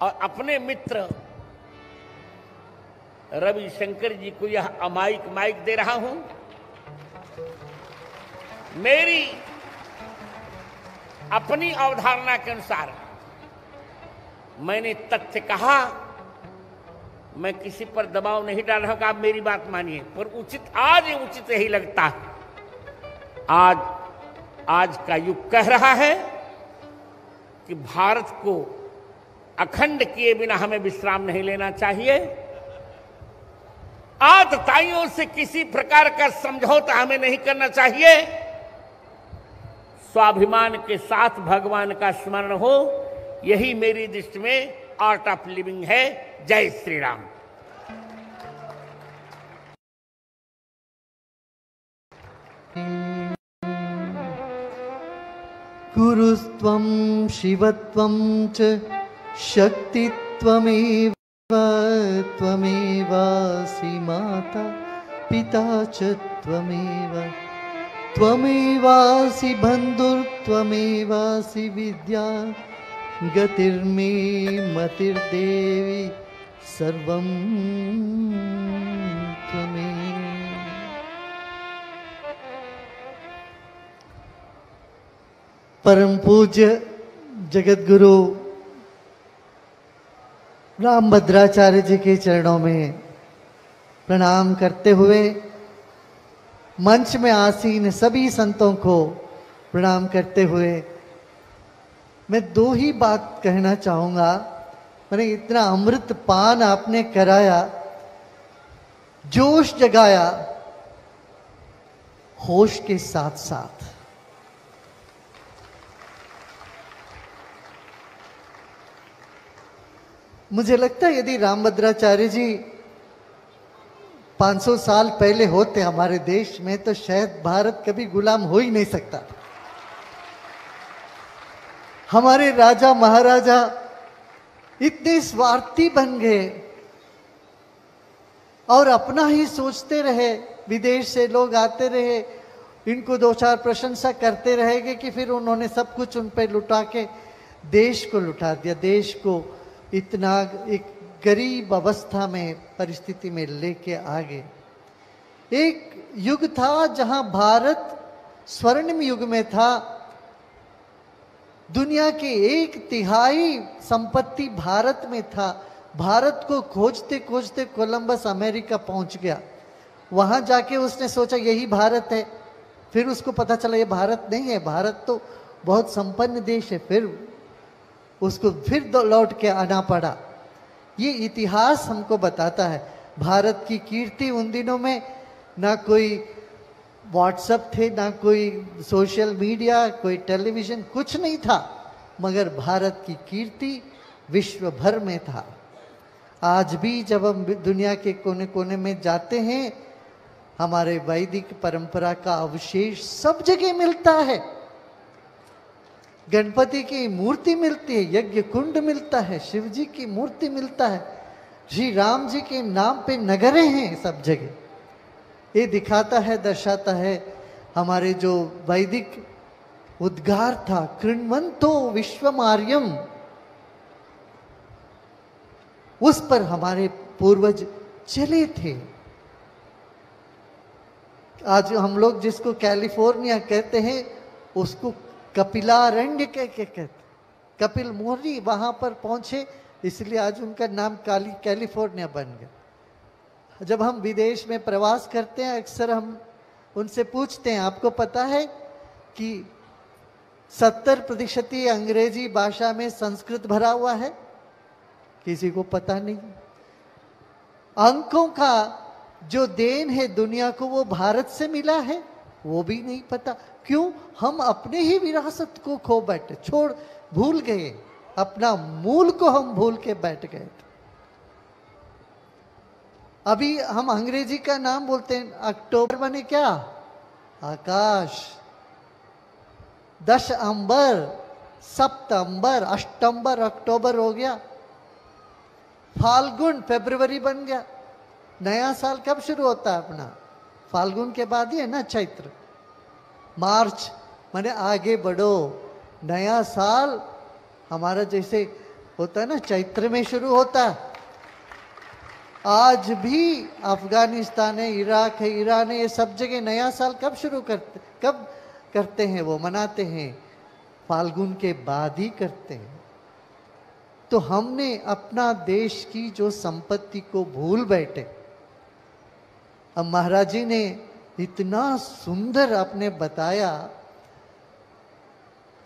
और अपने मित्र रविशंकर जी को यह अमायिक माइक दे रहा हूं। मेरी अपनी अवधारणा के अनुसार मैंने तथ्य कहा, मैं किसी पर दबाव नहीं डाल रहा हूं कि आप मेरी बात मानिए, पर उचित यही लगता है। आज का युग कह रहा है कि भारत को अखंड किए बिना हमें विश्राम नहीं लेना चाहिए। आतताइयों से किसी प्रकार का समझौता हमें नहीं करना चाहिए। स्वाभिमान के साथ भगवान का स्मरण हो, यही मेरी दृष्टि में आर्ट ऑफ लिविंग है। जय श्री राम। गुरुस्त्वं शिवत्वं च शक्तित्वमेव त्वमेवासि माता पिता च त्वमेव, त्वमेवासि बन्धुर्त्वमेवासि विद्या गतिर्मे मतिर्देवी सर्वं त्वमेव। परम पूज्य जगत गुरु रामभद्राचार्य जी के चरणों में प्रणाम करते हुए, मंच में आसीन सभी संतों को प्रणाम करते हुए, मैं दो ही बात कहना चाहूँगा। मैंने इतना अमृत पान आपने कराया, जोश जगाया, होश के साथ साथ। मुझे लगता है यदि रामभद्राचार्य जी 500 साल पहले होते हमारे देश में, तो शायद भारत कभी गुलाम हो ही नहीं सकता। हमारे राजा महाराजा इतने स्वार्थी बन गए और अपना ही सोचते रहे। विदेश से लोग आते रहे, इनको दो चार प्रशंसा करते रहेंगे कि फिर उन्होंने सब कुछ उन पर लुटा के देश को लुटा दिया। देश को इतना एक गरीब अवस्था में, परिस्थिति में लेके आ गए। एक युग था जहां भारत स्वर्णिम युग में था। दुनिया के 1/3 संपत्ति भारत में था। भारत को खोजते खोजते कोलंबस अमेरिका पहुंच गया। वहां जाके उसने सोचा यही भारत है। फिर उसको पता चला ये भारत नहीं है, भारत तो बहुत संपन्न देश है। फिर उसको फिर लौट के आना पड़ा। ये इतिहास हमको बताता है। भारत की कीर्ति उन दिनों में ना कोई व्हाट्सएप थे, ना कोई सोशल मीडिया, कोई टेलीविजन, कुछ नहीं था, मगर भारत की कीर्ति विश्व भर में था। आज भी जब हम दुनिया के कोने कोने में जाते हैं, हमारे वैदिक परंपरा का अवशेष सब जगह मिलता है। गणपति की मूर्ति मिलती है, यज्ञ कुंड मिलता है, शिव जी की मूर्ति मिलता है, श्री राम जी के नाम पे नगरे हैं सब जगह। ये दिखाता है, दर्शाता है हमारे जो वैदिक उद्गार था, कृण्वन्तो विश्वमार्यम, उस पर हमारे पूर्वज चले थे। आज हम लोग जिसको कैलिफोर्निया कहते हैं, उसको कपिलारण्य कहते। कपिल मुनि वहां पर पहुंचे, इसलिए आज उनका नाम कैलिफोर्निया बन गया। जब हम विदेश में प्रवास करते हैं, अक्सर हम उनसे पूछते हैं, आपको पता है कि 70% अंग्रेजी भाषा में संस्कृत भरा हुआ है? किसी को पता नहीं। अंकों का जो देन है दुनिया को, वो भारत से मिला है, वो भी नहीं पता। क्यों? हम अपने ही विरासत को खो बैठे, भूल गए, अपना मूल को हम भूल के बैठ गए। अभी हम अंग्रेजी का नाम बोलते हैं। अक्टूबर बने क्या? आकाश। दशंबर, सप्तंबर, अष्टंबर, अक्टूबर हो गया। फाल्गुन, फरवरी बन गया। नया साल कब शुरू होता है अपना? फाल्गुन के बाद ही है ना, चैत्र। मार्च माने आगे बढ़ो। नया साल हमारा जैसे होता है ना, चैत्र में शुरू होता है। आज भी अफगानिस्तान है, इराक है, ईरान है, ये सब जगह नया साल कब करते हैं, वो मनाते हैं फाल्गुन के बाद ही करते हैं। तो हमने अपना देश की जो संपत्ति को भूल बैठे। अब महाराज जी ने इतना सुंदर आपने बताया,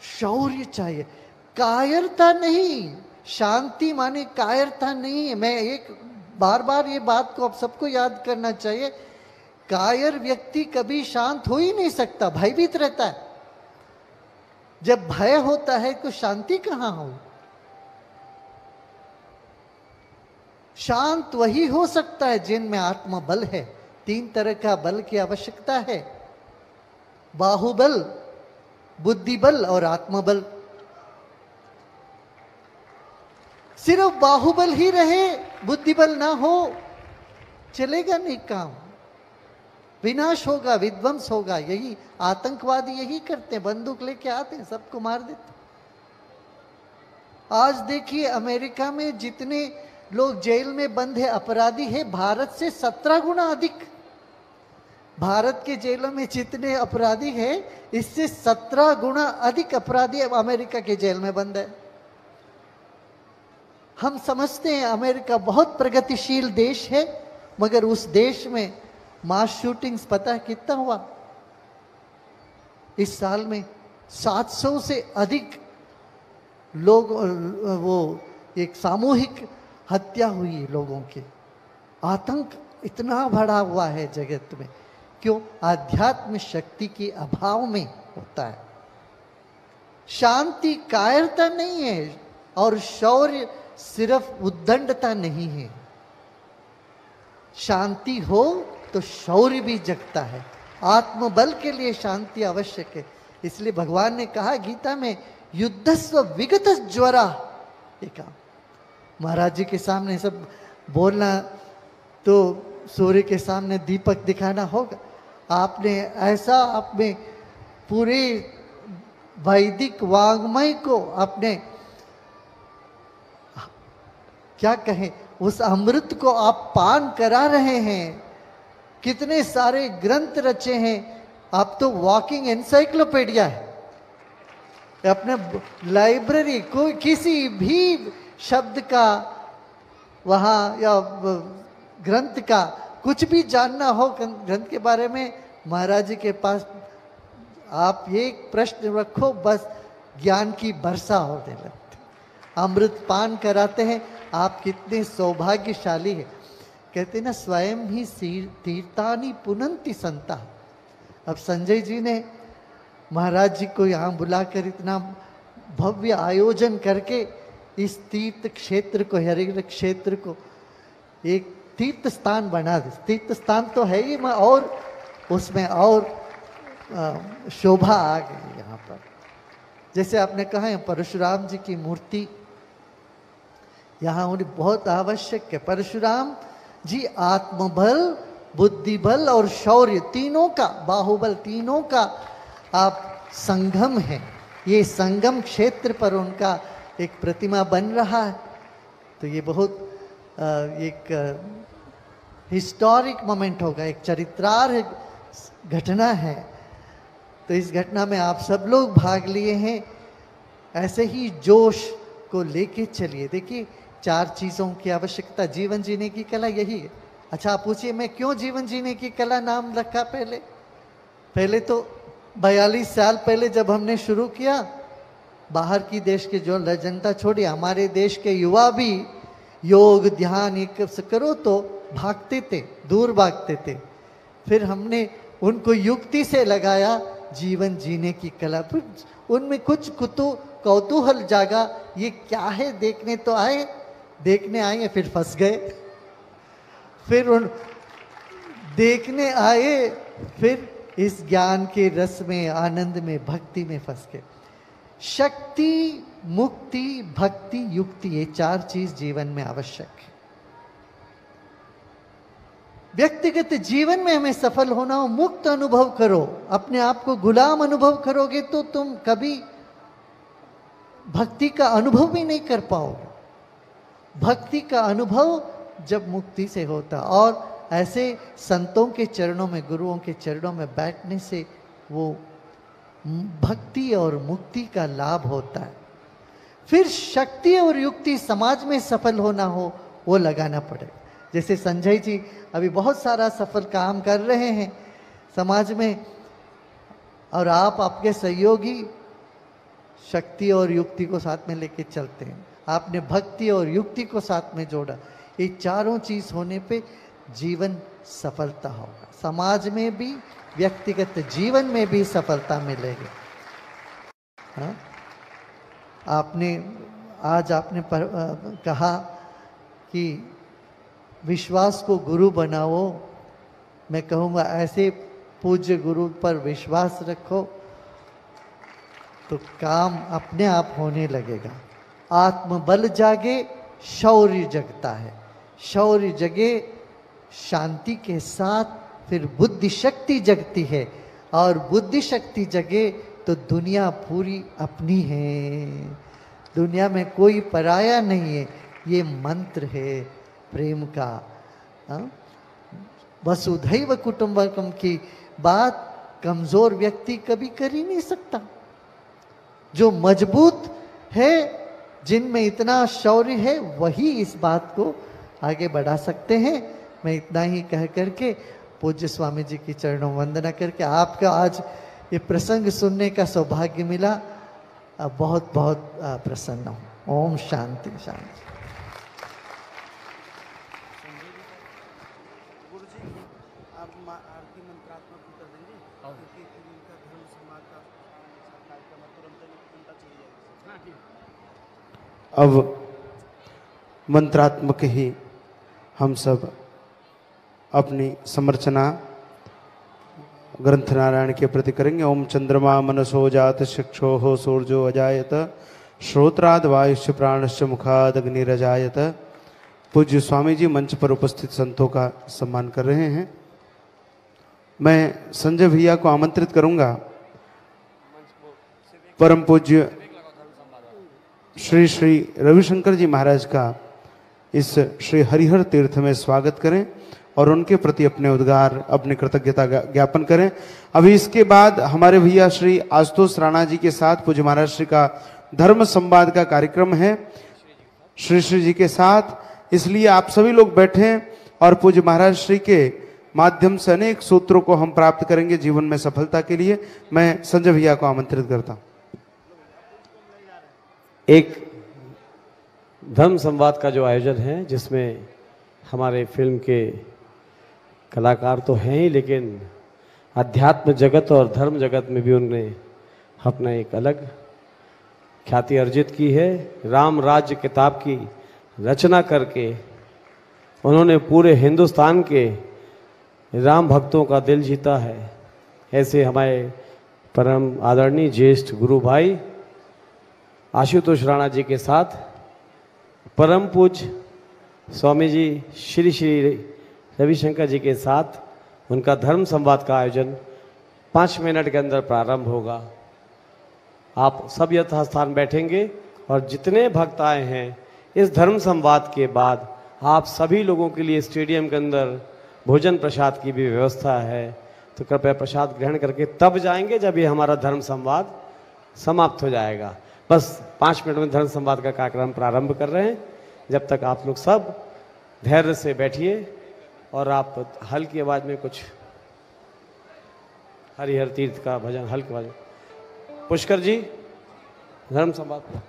शौर्य चाहिए, कायरता नहीं। शांति माने कायरता नहीं है। मैं एक बार बार ये बात को आप सबको याद करना चाहिए, कायर व्यक्ति कभी शांत हो ही नहीं सकता, भयभीत रहता है। जब भय होता है तो शांति कहां हो? शांत वही हो सकता है जिनमें आत्मबल है। 3 तरह का बल की आवश्यकता है, बाहुबल, बुद्धिबल और आत्मबल। सिर्फ बाहुबल ही रहे, बुद्धिबल ना हो, चलेगा नहीं काम, विनाश होगा, विध्वंस होगा। यही आतंकवादी यही करते हैं, बंदूक लेके आते हैं, सबको मार देते। आज देखिए अमेरिका में जितने लोग जेल में बंद है, अपराधी है, भारत से 17 गुना अधिक। भारत के जेलों में जितने अपराधी है, इससे 17 गुना अधिक अपराधी अमेरिका के जेल में बंद है। हम समझते हैं अमेरिका बहुत प्रगतिशील देश है, मगर उस देश में मास शूटिंग्स पता है कितना हुआ? इस साल में 700 से अधिक लोग, वो एक सामूहिक हत्या हुई लोगों की। आतंक इतना बढ़ा हुआ है जगत में, क्यों? आध्यात्म शक्ति के अभाव में होता है। शांति कायरता नहीं है, और शौर्य सिर्फ उद्दंडता नहीं है। शांति हो तो शौर्य भी जगता है। आत्मबल के लिए शांति आवश्यक है। इसलिए भगवान ने कहा गीता में, युद्धस्व विगत ज्वरा। एक महाराज जी के सामने सब बोलना तो सूर्य के सामने दीपक दिखाना होगा। आपने ऐसा अपने पूरे वैदिक वाङ्मय को अपने क्या कहें, उस अमृत को आप पान करा रहे हैं। कितने सारे ग्रंथ रचे हैं, आप तो वॉकिंग एनसाइक्लोपीडिया है। अपने लाइब्रेरी कोई किसी भी शब्द का वहाँ या ग्रंथ का कुछ भी जानना हो ग्रंथ के बारे में, महाराज जी के पास आप एक प्रश्न रखो, बस ज्ञान की वर्षा होने लगती। अमृत पान कराते हैं। आप कितने सौभाग्यशाली हैं। कहते ना, स्वयं ही तीर्थानि पुनंति संता। अब संजय जी ने महाराज जी को यहाँ बुलाकर इतना भव्य आयोजन करके इस तीर्थ क्षेत्र को, हरिहर क्षेत्र को एक तीर्थ स्थान बना दे। तीर्थ स्थान तो है ही, और उसमें और शोभा आ गई यहाँ पर। जैसे आपने कहा है परशुराम जी की मूर्ति यहाँ होनी बहुत आवश्यक है। परशुराम जी आत्मबल, बुद्धिबल और शौर्य तीनों का, बाहुबल तीनों का आप संगम है। ये संगम क्षेत्र पर उनका एक प्रतिमा बन रहा है। तो ये बहुत एक हिस्टोरिक मोमेंट होगा, एक चरित्रार्ह घटना है। तो इस घटना में आप सब लोग भाग लिए हैं। ऐसे ही जोश को लेके चलिए। देखिए 4 चीज़ों की आवश्यकता, जीवन जीने की कला यही है। अच्छा, आप पूछिए मैं क्यों जीवन जीने की कला नाम रखा? पहले तो 42 साल पहले जब हमने शुरू किया, बाहर की देश के जो जनता छोड़ी, हमारे देश के युवा भी योग ध्यान ये करो तो भागते थे, दूर भागते थे। फिर हमने उनको युक्ति से लगाया जीवन जीने की कला। उनमें कुछ कौतूहल जागा, ये क्या है देखने आए, फिर फंस गए। फिर उन देखने आए, फिर इस ज्ञान के रस में, आनंद में, भक्ति में फंस गए। शक्ति, मुक्ति, भक्ति, युक्ति, ये 4 चीज जीवन में आवश्यक है। व्यक्तिगत जीवन में हमें सफल होना हो, मुक्त अनुभव करो। अपने आप को गुलाम अनुभव करोगे तो तुम कभी भक्ति का अनुभव भी नहीं कर पाओगे। भक्ति का अनुभव जब मुक्ति से होता, और ऐसे संतों के चरणों में, गुरुओं के चरणों में बैठने से वो भक्ति और मुक्ति का लाभ होता है। फिर शक्ति और युक्ति समाज में सफल होना हो वो लगाना पड़ेगा। जैसे संजय जी अभी बहुत सारा सफल काम कर रहे हैं समाज में, और आप आपके सहयोगी शक्ति और युक्ति को साथ में लेके चलते हैं। आपने भक्ति और युक्ति को साथ में जोड़ा। ये चारों चीज होने पे जीवन सफलता होगा, समाज में भी, व्यक्तिगत जीवन में भी सफलता मिलेगी। हाँ? आज आपने कहा कि विश्वास को गुरु बनाओ। मैं कहूँगा ऐसे पूज्य गुरु पर विश्वास रखो तो काम अपने आप होने लगेगा। आत्मबल जागे, शौर्य जगता है। शौर्य जगे शांति के साथ, फिर बुद्धि शक्ति जगती है, और बुद्धि शक्ति जगे तो दुनिया पूरी अपनी है, दुनिया में कोई पराया नहीं है। ये मंत्र है प्रेम का। वसुधैव कुटुंबकम की बात कमजोर व्यक्ति कभी कर ही नहीं सकता। जो मजबूत है, जिनमें इतना शौर्य है, वही इस बात को आगे बढ़ा सकते हैं। मैं इतना ही कह करके पूज्य स्वामी जी की चरणों वंदना करके आपका आज ये प्रसंग सुनने का सौभाग्य मिला, बहुत बहुत प्रसन्न हूँ। ओम शांति शांति। गुरुजी आप आरती मंत्रात्मक कर देंगे, क्योंकि इनका धर्म समाज का कार्यक्रम तुरंत उनका चल जाएगा। अब मंत्रात्मक ही हम सब अपनी समर्चना ग्रंथ नारायण के प्रति करेंगे। ओम चंद्रमा मनसो जात शिक्षो हो सूर्यो अजायत श्रोत्राद वायुष्य प्राणश्च मुखाद अग्निरजायत। पूज्य स्वामी जी मंच पर उपस्थित संतों का सम्मान कर रहे हैं। मैं संजय भैया को आमंत्रित करूंगा। परम पूज्य श्री श्री रविशंकर जी महाराज का इस श्री हरिहर तीर्थ में स्वागत करें और उनके प्रति अपने उद्गार, अपनी कृतज्ञता ज्ञापन करें। अभी इसके बाद हमारे भैया श्री आशुतोष राणा जी के साथ पूज्य महाराज श्री का धर्म संवाद का कार्यक्रम है श्री श्री जी के साथ। इसलिए आप सभी लोग बैठें और पूज्य महाराज श्री के माध्यम से अनेक सूत्रों को हम प्राप्त करेंगे जीवन में सफलता के लिए। मैं संजय भैया को आमंत्रित करता हूं। एक धर्म संवाद का जो आयोजन है, जिसमें हमारे फिल्म के कलाकार तो हैं ही, लेकिन अध्यात्म जगत और धर्म जगत में भी उन्होंने अपना एक अलग ख्याति अर्जित की है। राम राज्य किताब की रचना करके उन्होंने पूरे हिंदुस्तान के राम भक्तों का दिल जीता है। ऐसे हमारे परम आदरणीय ज्येष्ठ गुरु भाई आशुतोष राणा जी के साथ परम पूज्य स्वामी जी श्री श्री रविशंकर जी के साथ उनका धर्म संवाद का आयोजन 5 मिनट के अंदर प्रारंभ होगा। आप सब यथास्थान बैठेंगे और जितने भक्त आए हैं इस धर्म संवाद के बाद आप सभी लोगों के लिए स्टेडियम के अंदर भोजन प्रसाद की भी व्यवस्था है। तो कृपया प्रसाद ग्रहण करके तब जाएंगे जब ये हमारा धर्म संवाद समाप्त हो जाएगा। बस 5 मिनट में धर्म संवाद का कार्यक्रम प्रारंभ कर रहे हैं। जब तक आप लोग सब धैर्य से बैठिए और आप हल्की आवाज में कुछ हरिहर तीर्थ का भजन हल्की आवाज। पुष्कर जी धर्म संवाद।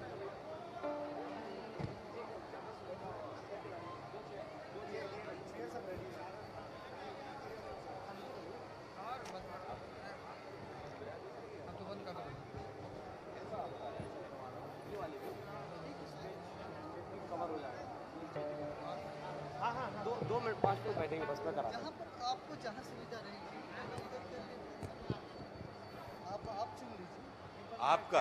आपका